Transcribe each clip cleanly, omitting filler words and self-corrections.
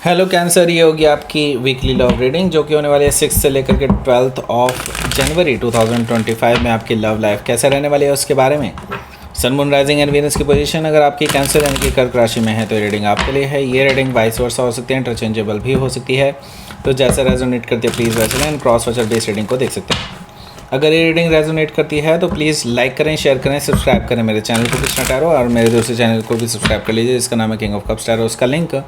Hello cancer, ये होगी आपकी वीकली लव रीडिंग जो कि होने वाली है 6 से लेकर के 12 जनवरी 2025 में। आपकी लव लाइफ कैसे रहने वाली है उसके बारे में। Sun moon rising and Venus की पोजीशन अगर आपकी कैंसर यानी कि कर्क राशि में है तो ये रीडिंग आपके लिए है। ये रीडिंग वाइस वर्सा हो सकती है, इंटरचेंजेबल भी हो सकती है, तो जैसे रेजोनेट करती है प्लीज़ वैसे लें। क्रॉस वचर बेस्ड रीडिंग को देख सकते हैं। अगर ये रीडिंग रेजोनेट करती है तो प्लीज़ लाइक करें, शेयर करें, सब्सक्राइब करें मेरे चैनल को कृष्णा टैरो, और मेरे दूसरे चैनल को भी सब्सक्राइब कर लीजिए जिसका नाम है किंग ऑफ कप्स टैरो। उसका लिंक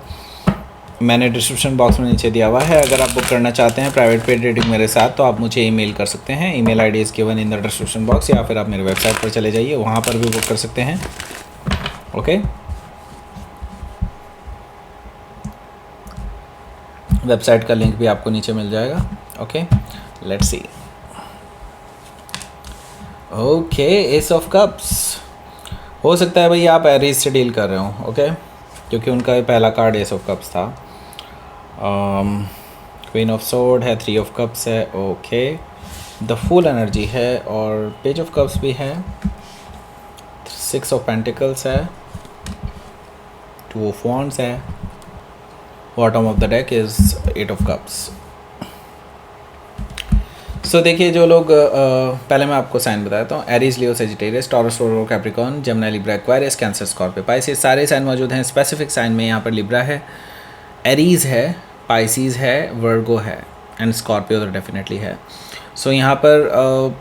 मैंने डिस्क्रिप्शन बॉक्स में नीचे दिया हुआ है। अगर आप बुक करना चाहते हैं प्राइवेट पेड रीडिंग मेरे साथ तो आप मुझे ईमेल कर सकते हैं। Email ID is given in the description box, या फिर आप मेरे वेबसाइट पर चले जाइए, वहाँ पर भी बुक कर सकते हैं। ओके, वेबसाइट का लिंक भी आपको नीचे मिल जाएगा। Okay, let's see. Okay, S of cups हो सकता है भाई आप एरीज से डील कर रहे हो। ओके, क्योंकि उनका पहला कार्ड एस ऑफ कप्स था। क्वीन ऑफ सोर्ड है, 3 ऑफ कप्स है, ओके, द फुल एनर्जी है और पेज ऑफ कप्स भी है, 6 ऑफ पेंटिकल्स है, 2 ऑफ वॉन्ड्स है, bottom of the deck is 8 of cups. So देखिए, जो लोग पहले मैं आपको साइन बताता हूँ। Aries, Leo, Sagittarius, Taurus, Taurus, Capricorn, Gemini, Libra, Aquarius, Cancer, Scorpio, Pisces, सारे साइन मौजूद हैं। स्पेसिफिक साइन में यहाँ पर लिब्रा है, एरीज है, पाइसिस है, वर्गो है एंड स्कॉर्पियो तो डेफिनेटली है। सो यहाँ पर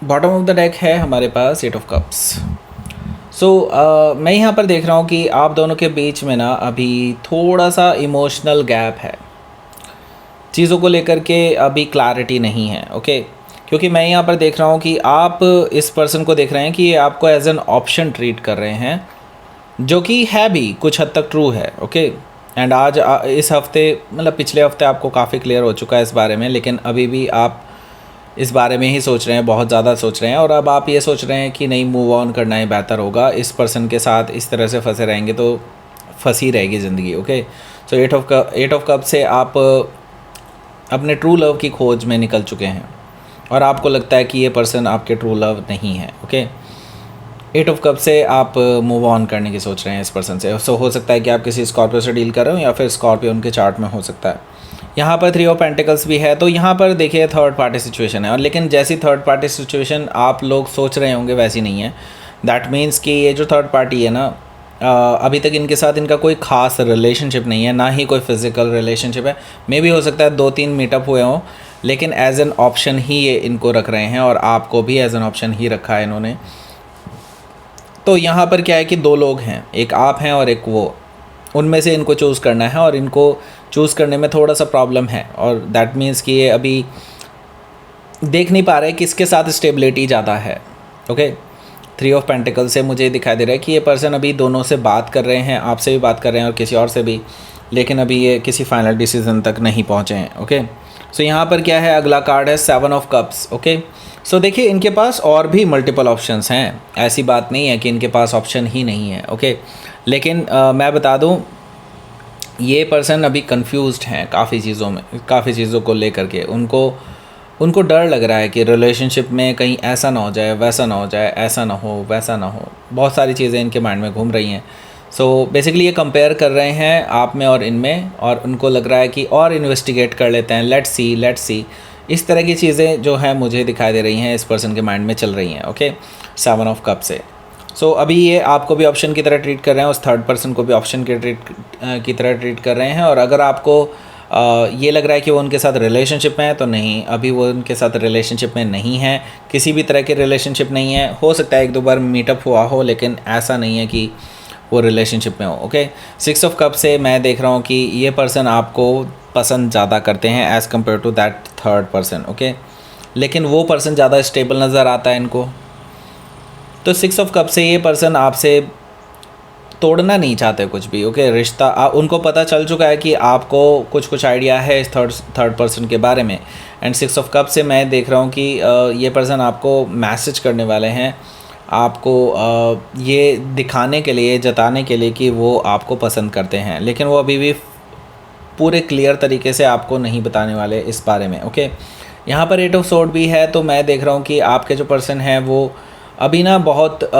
बॉटम ऑफ द डेक है हमारे पास 8 ऑफ कप्स। सो मैं यहाँ पर देख रहा हूँ कि आप दोनों के बीच में ना अभी थोड़ा सा इमोशनल गैप है, चीज़ों को लेकर के अभी क्लैरिटी नहीं है। ओके, क्योंकि मैं यहाँ पर देख रहा हूँ कि आप इस पर्सन को देख रहे हैं कि ये आपको एज एन ऑप्शन ट्रीट कर रहे हैं, जो कि है भी कुछ हद तक ट्रू है। ओके, एंड आज इस हफ्ते मतलब पिछले हफ्ते आपको काफ़ी क्लियर हो चुका है इस बारे में, लेकिन अभी भी आप इस बारे में ही सोच रहे हैं, बहुत ज़्यादा सोच रहे हैं, और अब आप ये सोच रहे हैं कि नहीं, मूव ऑन करना ही बेहतर होगा। इस पर्सन के साथ इस तरह से फंसे रहेंगे तो फंसी रहेगी ज़िंदगी। ओके, सो 8 ऑफ कप से आप अपने ट्रू लव की खोज में निकल चुके हैं और आपको लगता है कि ये पर्सन आपके ट्रू लव नहीं है। ओके, 8 ऑफ कप से आप मूव ऑन करने की सोच रहे हैं इस पर्सन से। सो हो सकता है कि आप किसी स्कॉर्पियो से डील कर रहे हो, या फिर स्कॉर्पियो उनके चार्ट में हो सकता है। यहाँ पर 3 ऑफ पेंटिकल्स भी है, तो यहाँ पर देखिए थर्ड पार्टी सिचुएशन है, और लेकिन जैसी थर्ड पार्टी सिचुएशन आप लोग सोच रहे होंगे वैसी नहीं है। दैट मीन्स कि ये जो थर्ड पार्टी है ना, अभी तक इनके साथ इनका कोई ख़ास रिलेशनशिप नहीं है, ना ही कोई फिज़िकल रिलेशनशिप है। मे भी हो सकता है 2-3 मीटअप हुए हों, लेकिन एज एन ऑप्शन ही ये इनको रख रहे हैं, और आपको भी एज एन ऑप्शन ही रखा है इन्होंने। तो यहाँ पर क्या है कि 2 लोग हैं, एक आप हैं और एक वो, उनमें से इनको चूज़ करना है, और इनको चूज़ करने में थोड़ा सा प्रॉब्लम है, और दैट मीन्स कि ये अभी देख नहीं पा रहे किसके साथ स्टेबिलिटी ज़्यादा है। ओके, 3 ऑफ पेंटिकल से मुझे दिखाई दे रहा है कि ये पर्सन अभी दोनों से बात कर रहे हैं, आपसे भी बात कर रहे हैं और किसी और से भी, लेकिन अभी ये किसी फाइनल डिसीजन तक नहीं पहुँचे हैं। ओके, सो यहाँ पर क्या है, अगला कार्ड है 7 ऑफ कप्स। ओके, सो देखिए इनके पास और भी मल्टीपल ऑप्शंस हैं, ऐसी बात नहीं है कि इनके पास ऑप्शन ही नहीं है। ओके, लेकिन मैं बता दूँ, ये पर्सन अभी कन्फ्यूज्ड हैं काफ़ी चीज़ों में, काफ़ी चीज़ों को लेकर के। उनको डर लग रहा है कि रिलेशनशिप में कहीं ऐसा ना हो जाए, वैसा ना हो जाए, ऐसा ना हो, वैसा ना हो। बहुत सारी चीज़ें इनके माइंड में घूम रही हैं। सो बेसिकली ये कंपेयर कर रहे हैं आप में और इनमें, और उनको लग रहा है कि और इन्वेस्टिगेट कर लेते हैं, लेट्स सी। इस तरह की चीज़ें जो है मुझे दिखाई दे रही हैं इस पर्सन के माइंड में चल रही हैं। ओके, 7 ऑफ कप से। सो अभी ये आपको भी ऑप्शन की तरह ट्रीट कर रहे हैं, उस थर्ड पर्सन को भी ऑप्शन की तरह ट्रीट कर रहे हैं, और अगर आपको ये लग रहा है कि वो उनके साथ रिलेशनशिप में है तो नहीं, अभी वो उनके साथ रिलेशनशिप में नहीं है, किसी भी तरह के रिलेशनशिप नहीं है। हो सकता है 1-2 बार मीटअप हुआ हो, लेकिन ऐसा नहीं है कि वो रिलेशनशिप में हो। ओके, 6 ऑफ कप से मैं देख रहा हूँ कि ये पर्सन आपको पसंद ज़्यादा करते हैं as compare to that third person. Okay, लेकिन वो पर्सन ज़्यादा स्टेबल नज़र आता है इनको। तो 6 ऑफ कप से ये पर्सन आपसे तोड़ना नहीं चाहते कुछ भी। ओके, रिश्ता उनको पता चल चुका है कि आपको कुछ आइडिया है इस थर्ड पर्सन के बारे में। एंड 6 ऑफ कप से मैं देख रहा हूँ कि ये पर्सन आपको मैसेज करने वाले हैं, आपको ये दिखाने के लिए, जताने के लिए कि वो आपको पसंद करते हैं, लेकिन वो अभी भी पूरे क्लियर तरीके से आपको नहीं बताने वाले इस बारे में। ओके, यहाँ पर 8 ऑफ सोर्ड भी है, तो मैं देख रहा हूँ कि आपके जो पर्सन हैं वो अभी ना बहुत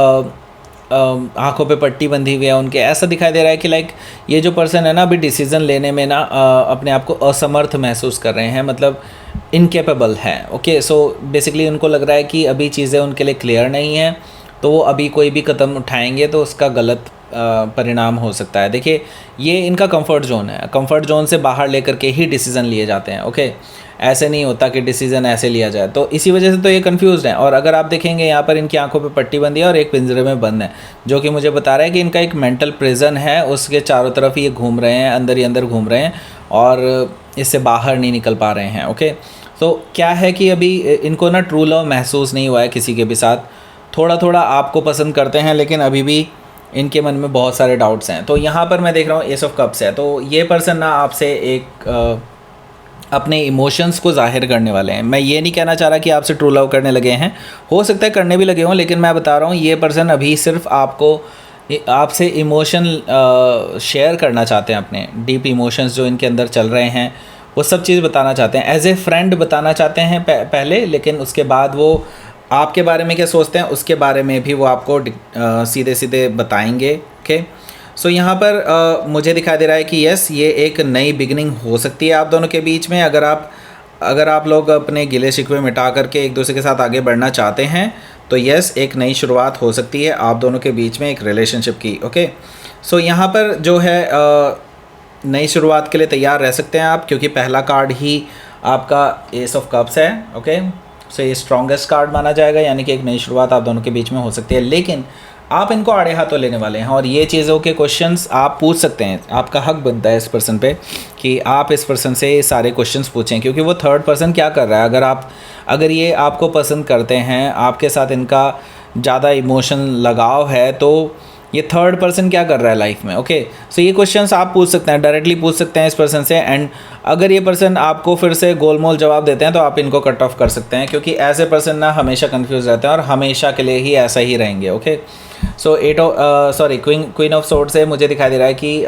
आंखों पे पट्टी बंधी हुई है उनके, ऐसा दिखाई दे रहा है कि लाइक ये जो पर्सन है ना अभी डिसीज़न लेने में ना अपने आप को असमर्थ महसूस कर रहे हैं, मतलब इनकेपेबल है। ओके, सो बेसिकली उनको लग रहा है कि अभी चीज़ें उनके लिए क्लियर नहीं हैं, तो वो अभी कोई भी कदम उठाएंगे तो उसका गलत परिणाम हो सकता है। देखिए, ये इनका कंफर्ट जोन है, कंफर्ट जोन से बाहर लेकर के ही डिसीज़न लिए जाते हैं। ओके, ऐसे नहीं होता कि डिसीज़न ऐसे लिया जाए, तो इसी वजह से तो ये कंफ्यूज्ड हैं। और अगर आप देखेंगे यहाँ पर इनकी आंखों पे पट्टी बंधी है और एक पिंजरे में बंद है, जो कि मुझे बता रहा है कि इनका एक मेंटल प्रिजन है, उसके चारों तरफ ये घूम रहे हैं, अंदर ही अंदर घूम रहे हैं और इससे बाहर नहीं निकल पा रहे हैं। ओके, तो क्या है कि अभी इनको ना ट्रू लव महसूस नहीं हुआ है किसी के भी साथ, थोड़ा थोड़ा आपको पसंद करते हैं लेकिन अभी भी इनके मन में बहुत सारे डाउट्स हैं। तो यहाँ पर मैं देख रहा हूँ एस ऑफ कप्स है, तो ये पर्सन ना आपसे एक अपने इमोशंस को जाहिर करने वाले हैं। मैं ये नहीं कहना चाह रहा कि आपसे ट्रू लव करने लगे हैं, हो सकता है करने भी लगे हों, लेकिन मैं बता रहा हूँ ये पर्सन अभी सिर्फ आपसे इमोशन शेयर करना चाहते हैं, अपने डीप इमोशंस जो इनके अंदर चल रहे हैं वो सब चीज़ बताना चाहते हैं, एज ए फ्रेंड बताना चाहते हैं पहले, लेकिन उसके बाद वो आपके बारे में क्या सोचते हैं उसके बारे में भी वो आपको सीधे सीधे बताएंगे। ओके, सो यहाँ पर मुझे दिखाई दे रहा है कि यस, ये एक नई बिगिनिंग हो सकती है आप दोनों के बीच में। अगर आप लोग अपने गिले शिकवे मिटा करके एक दूसरे के साथ आगे बढ़ना चाहते हैं तो यस, एक नई शुरुआत हो सकती है आप दोनों के बीच में एक रिलेशनशिप की। ओके, सो यहाँ पर जो है नई शुरुआत के लिए तैयार रह सकते हैं आप, क्योंकि पहला कार्ड ही आपका एस ऑफ कप्स है। ओके, सो ये स्ट्रॉन्गेस्ट कार्ड माना जाएगा, यानी कि एक नई शुरुआत आप दोनों के बीच में हो सकती है, लेकिन आप इनको आड़े हाथों लेने वाले हैं और ये चीज़ों के क्वेश्चंस आप पूछ सकते हैं। आपका हक बनता है इस पर्सन पे कि आप इस पर्सन से ये सारे क्वेश्चंस पूछें, क्योंकि वो थर्ड पर्सन क्या कर रहा है। अगर ये आपको पसंद करते हैं, आपके साथ इनका ज़्यादा इमोशन लगाव है, तो ये थर्ड पर्सन क्या कर रहा है लाइफ में। ओके, सो ये क्वेश्चंस आप पूछ सकते हैं, डायरेक्टली पूछ सकते हैं इस पर्सन से। एंड अगर ये पर्सन आपको फिर से गोलमोल जवाब देते हैं तो आप इनको कट ऑफ कर सकते हैं, क्योंकि ऐसे पर्सन ना हमेशा कंफ्यूज रहते हैं और हमेशा के लिए ही ऐसा ही रहेंगे। Okay, so queen of sword से मुझे दिखाई दे रहा है कि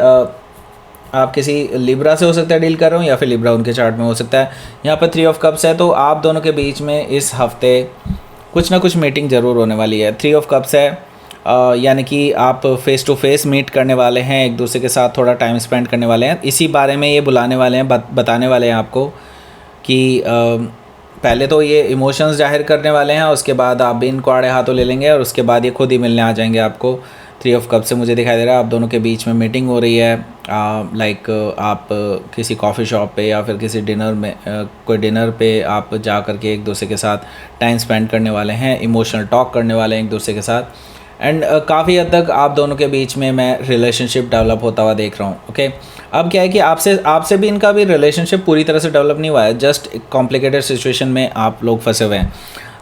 आप किसी लिब्रा से हो सकता है डील कर रहे हो, या फिर लिब्रा उनके चार्ट में हो सकता है। यहाँ पर 3 ऑफ कप्स है, तो आप दोनों के बीच में इस हफ्ते कुछ ना कुछ मीटिंग ज़रूर होने वाली है। 3 ऑफ कप्स है, यानी कि आप फेस टू फेस मीट करने वाले हैं, एक दूसरे के साथ थोड़ा टाइम स्पेंड करने वाले हैं। इसी बारे में ये बुलाने वाले हैं, बताने वाले हैं आपको कि पहले तो ये इमोशंस जाहिर करने वाले हैं, उसके बाद आप भी इनको आड़े हाथों ले लेंगे और उसके बाद ये खुद ही मिलने आ जाएंगे आपको। 3 ऑफ कप से मुझे दिखाई दे रहा है आप दोनों के बीच में मीटिंग हो रही है, लाइक आप किसी कॉफ़ी शॉप पे या फिर किसी डिनर में कोई डिनर पे आप जा कर के एक दूसरे के साथ टाइम स्पेंड करने वाले हैं, इमोशनल टॉक करने वाले हैं एक दूसरे के साथ। एंड काफ़ी हद तक आप दोनों के बीच में मैं रिलेशनशिप डेवलप होता हुआ देख रहा हूँ। ओके, अब क्या है कि आपसे भी इनका भी रिलेशनशिप पूरी तरह से डेवलप नहीं हुआ है, जस्ट कॉम्प्लिकेटेड सिचुएशन में आप लोग फंसे हुए हैं।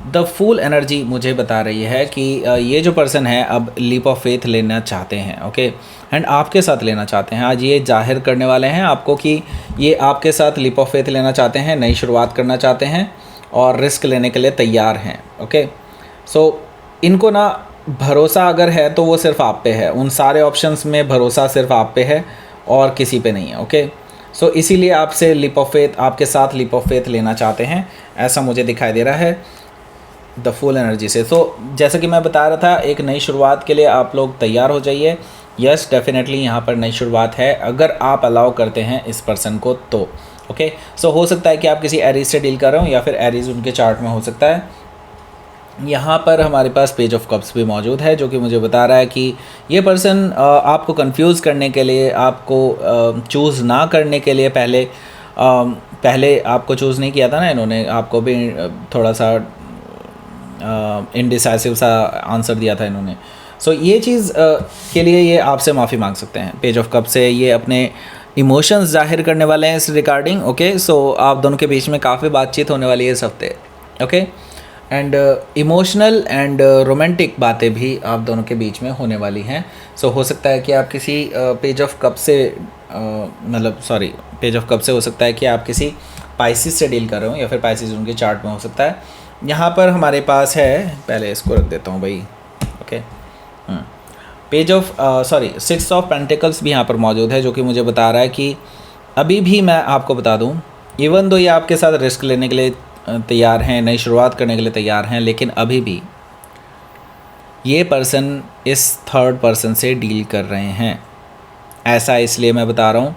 द फूल एनर्जी मुझे बता रही है कि ये जो पर्सन है अब लीप ऑफ फेथ लेना चाहते हैं। ओके, एंड आपके साथ लेना चाहते हैं। आज ये जाहिर करने वाले हैं आपको कि ये आपके साथ लीप ऑफ फेथ लेना चाहते हैं, नई शुरुआत करना चाहते हैं और रिस्क लेने के लिए तैयार हैं। ओके, सो इनको ना भरोसा अगर है तो वो सिर्फ आप पे है, उन सारे ऑप्शंस में भरोसा सिर्फ आप पे है और किसी पे नहीं है। ओके, सो इसीलिए आपसे लीप ऑफ फेथ, आपके साथ लीप ऑफ फेथ लेना चाहते हैं, ऐसा मुझे दिखाई दे रहा है द फुल एनर्जी से। तो जैसा कि मैं बता रहा था, एक नई शुरुआत के लिए आप लोग तैयार हो जाइए। यस, डेफिनेटली यहाँ पर नई शुरुआत है अगर आप अलाउ करते हैं इस पर्सन को तो। ओके, सो हो सकता है कि आप किसी एरीज से डील कर रहे हो या फिर एरीज उनके चार्ट में हो सकता है। यहाँ पर हमारे पास पेज ऑफ कप्स भी मौजूद है, जो कि मुझे बता रहा है कि ये पर्सन आपको कंफ्यूज करने के लिए, आपको चूज़ ना करने के लिए पहले आपको चूज़ नहीं किया था ना इन्होंने, आपको भी थोड़ा सा इनडिसाइसिव सा आंसर दिया था इन्होंने। सो ये चीज़ के लिए ये आपसे माफ़ी मांग सकते हैं। पेज ऑफ कप से ये अपने इमोशंस जाहिर करने वाले हैं इस रिगार्डिंग। ओके, सो आप दोनों के बीच में काफ़ी बातचीत होने वाली है इस हफ्ते। Okay, and emotional and romantic बातें भी आप दोनों के बीच में होने वाली हैं। सो हो सकता है कि आप किसी पेज ऑफ कप से पेज ऑफ कप से हो सकता है कि आप किसी पाइसिस से डील कर रहे हो या फिर पाइसिस उनके चार्ट में हो सकता है। यहाँ पर हमारे पास है, पहले इसको रख देता हूँ भाई। Okay, page of 6 of pentacles भी यहाँ पर मौजूद है, जो कि मुझे बता रहा है कि अभी भी मैं आपको बता दूँ, इवन दो ये आपके साथ रिस्क लेने के लिए तैयार हैं, नई शुरुआत करने के लिए तैयार हैं, लेकिन अभी भी ये पर्सन इस थर्ड पर्सन से डील कर रहे हैं। ऐसा इसलिए मैं बता रहा हूँ,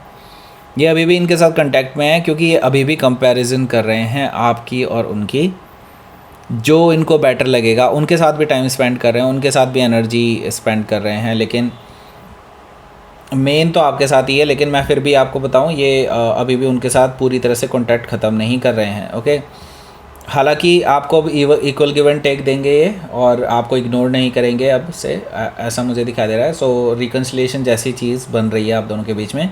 ये अभी भी इनके साथ कांटेक्ट में है क्योंकि ये अभी भी कंपैरिजन कर रहे हैं आपकी और उनकी। जो इनको बेटर लगेगा उनके साथ भी टाइम स्पेंड कर रहे हैं, उनके साथ भी एनर्जी स्पेंड कर रहे हैं, लेकिन मेन तो आपके साथ ही है। लेकिन मैं फिर भी आपको बताऊं, ये अभी भी उनके साथ पूरी तरह से कॉन्टैक्ट ख़त्म नहीं कर रहे हैं। ओके, हालांकि आपको अब इक्वल गिव एंड टेक देंगे ये, और आपको इग्नोर नहीं करेंगे अब से, ऐसा मुझे दिखाई दे रहा है। सो रिकन्सिलिएशन जैसी चीज़ बन रही है आप दोनों के बीच में।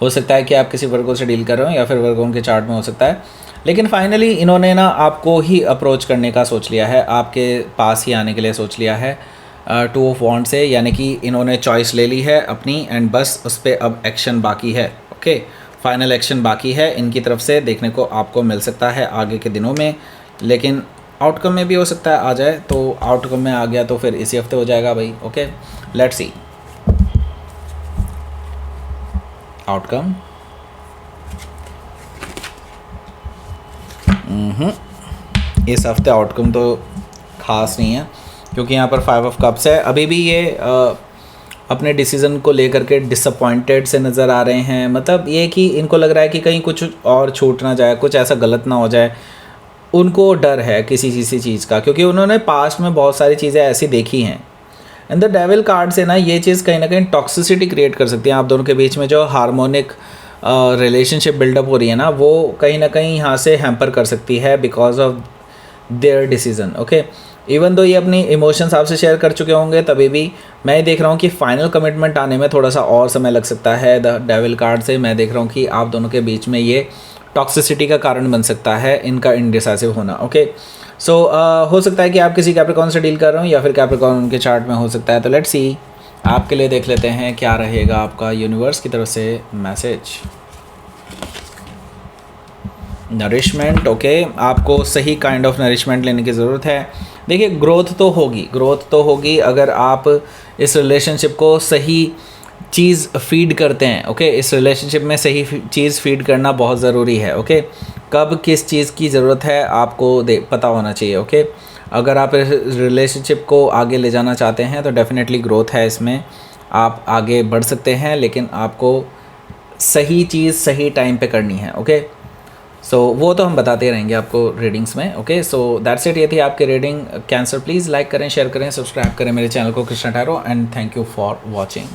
हो सकता है कि आप किसी वर्गों से डील कर रहे हो या फिर वर्गों के चार्ट में हो सकता है, लेकिन फाइनली इन्होंने ना आपको ही अप्रोच करने का सोच लिया है, आपके पास ही आने के लिए सोच लिया है 2 ऑफ वॉन्ड से। यानी कि इन्होंने चॉइस ले ली है अपनी, एंड बस उस पर अब एक्शन बाकी है। ओके, फाइनल एक्शन बाकी है इनकी तरफ से, देखने को आपको मिल सकता है आगे के दिनों में। लेकिन आउटकम में भी हो सकता है आ जाए, तो आउटकम में आ गया तो फिर इसी हफ्ते हो जाएगा भाई। Okay, let's see outcome. इस हफ्ते आउटकम तो खास नहीं है क्योंकि यहाँ पर 5 ऑफ कप्स है। अभी भी ये अपने डिसीज़न को लेकर के डिसअपॉइंटेड से नज़र आ रहे हैं। मतलब ये कि इनको लग रहा है कि कहीं कुछ और छूट ना जाए, कुछ ऐसा गलत ना हो जाए। उनको डर है किसी चीज़ का, क्योंकि उन्होंने पास्ट में बहुत सारी चीज़ें ऐसी देखी हैं। एंड द डेविल कार्ड से ना ये चीज़ कहीं ना कहीं टॉक्सिसिटी क्रिएट कर सकती है आप दोनों के बीच में। जो हार्मोनिक रिलेशनशिप बिल्डअप हो रही है ना, वो कहीं ना कहीं यहाँ से हैम्पर कर सकती है because of their decision. Okay, even though ये अपनी इमोशंस आपसे शेयर कर चुके होंगे, तभी भी मैं देख रहा हूँ कि फाइनल कमिटमेंट आने में थोड़ा सा और समय लग सकता है। द डेविल कार्ड से मैं देख रहा हूँ कि आप दोनों के बीच में ये टॉक्सिसिटी का कारण बन सकता है, इनका इनडिसाइसिव होना। ओके, सो हो सकता है कि आप किसी कैप्रिकॉर्न से डील कर रहे हो या फिर कैप्रिकॉर्न उनके चार्ट में हो सकता है। तो लेट्स सी, आपके लिए देख लेते हैं क्या रहेगा आपका यूनिवर्स की तरफ से मैसेज। नरिशमेंट, ओके, आपको सही काइंड ऑफ नरिशमेंट लेने की ज़रूरत है। देखिए, ग्रोथ तो होगी अगर आप इस रिलेशनशिप को सही चीज़ फीड करते हैं। ओके, इस रिलेशनशिप में सही चीज़ फीड करना बहुत ज़रूरी है। ओके, कब किस चीज़ की ज़रूरत है आपको पता होना चाहिए। ओके, अगर आप इस रिलेशनशिप को आगे ले जाना चाहते हैं तो डेफिनेटली ग्रोथ है इसमें, आप आगे बढ़ सकते हैं, लेकिन आपको सही चीज़ सही टाइम पे करनी है। ओके, सो वो तो हम बताते रहेंगे आपको रीडिंग्स में। ओके, सो दैट्स इट, ये थी आपकी रीडिंग। कैंसर प्लीज़ लाइक करें, शेयर करें, सब्सक्राइब करें मेरे चैनल को Krishna tarot, and thank you for watching.